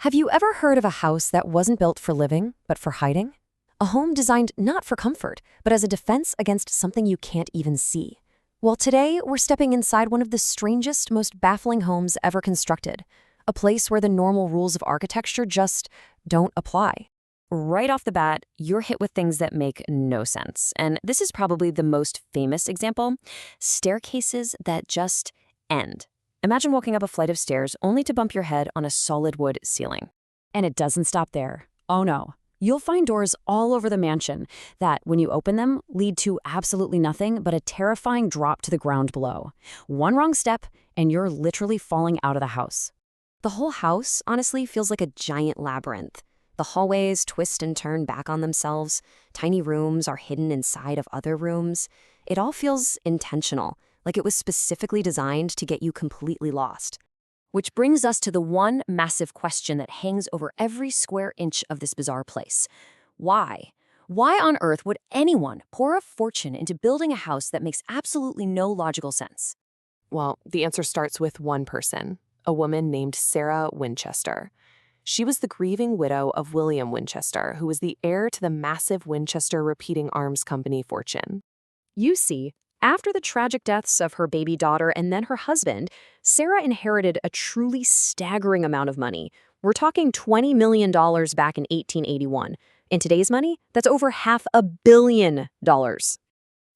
Have you ever heard of a house that wasn't built for living, but for hiding? A home designed not for comfort, but as a defense against something you can't even see. Well, today we're stepping inside one of the strangest, most baffling homes ever constructed. A place where the normal rules of architecture just don't apply. Right off the bat, you're hit with things that make no sense. And this is probably the most famous example: staircases that just end. Imagine walking up a flight of stairs only to bump your head on a solid wood ceiling. And it doesn't stop there. Oh no. You'll find doors all over the mansion that, when you open them, lead to absolutely nothing but a terrifying drop to the ground below. One wrong step, and you're literally falling out of the house. The whole house, honestly, feels like a giant labyrinth. The hallways twist and turn back on themselves. Tiny rooms are hidden inside of other rooms. It all feels intentional, like it was specifically designed to get you completely lost. Which brings us to the one massive question that hangs over every square inch of this bizarre place. Why? Why on earth would anyone pour a fortune into building a house that makes absolutely no logical sense? Well, the answer starts with one person, a woman named Sarah Winchester. She was the grieving widow of William Winchester, who was the heir to the massive Winchester Repeating Arms Company fortune. You see, after the tragic deaths of her baby daughter and then her husband, Sarah inherited a truly staggering amount of money. We're talking $20 million back in 1881. In today's money, that's over $500 million.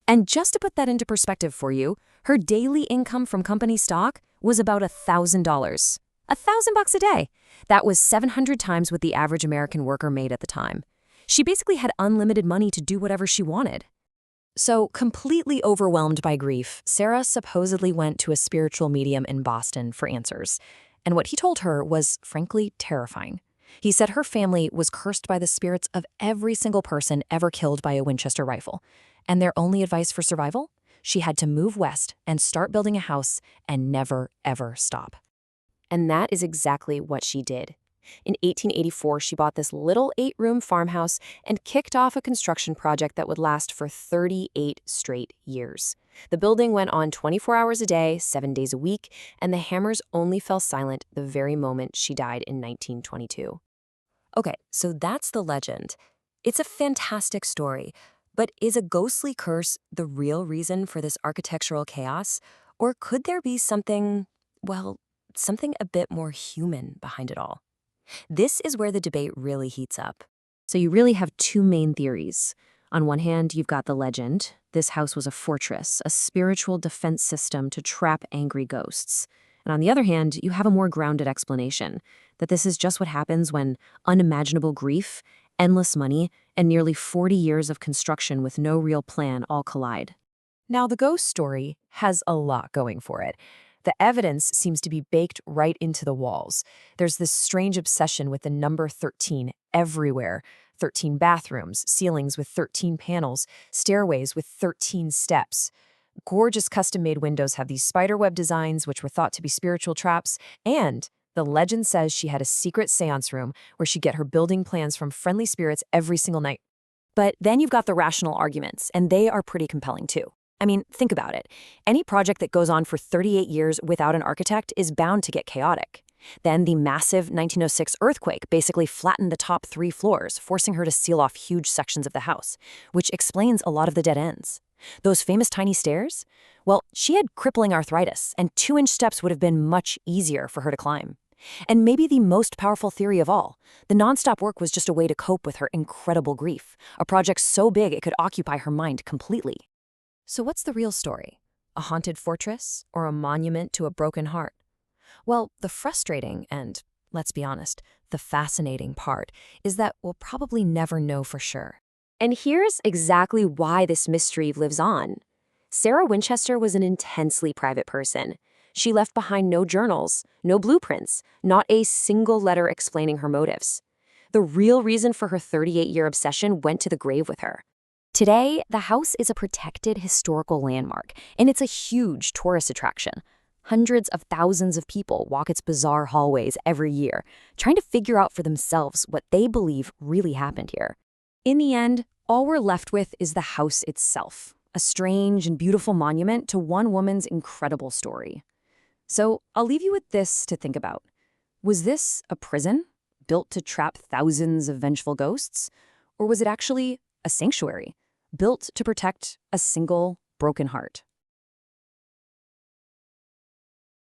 And just to put that into perspective for you, her daily income from company stock was about $1,000. $1,000 a day. That was 700 times what the average American worker made at the time. She basically had unlimited money to do whatever she wanted. So, completely overwhelmed by grief, Sarah supposedly went to a spiritual medium in Boston for answers. And what he told her was, frankly, terrifying. He said her family was cursed by the spirits of every single person ever killed by a Winchester rifle. And their only advice for survival? She had to move west and start building a house and never, ever stop. And that is exactly what she did. In 1884, she bought this little 8-room farmhouse and kicked off a construction project that would last for 38 straight years. The building went on 24 hours a day, 7 days a week, and the hammers only fell silent the very moment she died in 1922. Okay, so that's the legend. It's a fantastic story, but is a ghostly curse the real reason for this architectural chaos? Or could there be something, well, something a bit more human behind it all? This is where the debate really heats up. So you really have two main theories. On one hand, you've got the legend. This house was a fortress, a spiritual defense system to trap angry ghosts. And on the other hand, you have a more grounded explanation, that this is just what happens when unimaginable grief, endless money, and nearly 40 years of construction with no real plan all collide. Now, the ghost story has a lot going for it. The evidence seems to be baked right into the walls. There's this strange obsession with the number 13 everywhere. 13 bathrooms, ceilings with 13 panels, stairways with 13 steps. Gorgeous custom-made windows have these spiderweb designs, which were thought to be spiritual traps. And the legend says she had a secret seance room where she'd get her building plans from friendly spirits every single night. But then you've got the rational arguments, and they are pretty compelling too. I mean, think about it. Any project that goes on for 38 years without an architect is bound to get chaotic. Then the massive 1906 earthquake basically flattened the top 3 floors, forcing her to seal off huge sections of the house, which explains a lot of the dead ends. Those famous tiny stairs? Well, she had crippling arthritis, and 2-inch steps would have been much easier for her to climb. And maybe the most powerful theory of all, the nonstop work was just a way to cope with her incredible grief, a project so big it could occupy her mind completely. So what's the real story? A haunted fortress or a monument to a broken heart? Well, the frustrating and, let's be honest, the fascinating part is that we'll probably never know for sure. And here's exactly why this mystery lives on. Sarah Winchester was an intensely private person. She left behind no journals, no blueprints, not a single letter explaining her motives. The real reason for her 38-year obsession went to the grave with her. Today, the house is a protected historical landmark, and it's a huge tourist attraction. Hundreds of thousands of people walk its bizarre hallways every year, trying to figure out for themselves what they believe really happened here. In the end, all we're left with is the house itself, a strange and beautiful monument to one woman's incredible story. So I'll leave you with this to think about. Was this a prison? built to trap thousands of vengeful ghosts? Or was it actually a sanctuary, built to protect a single broken heart?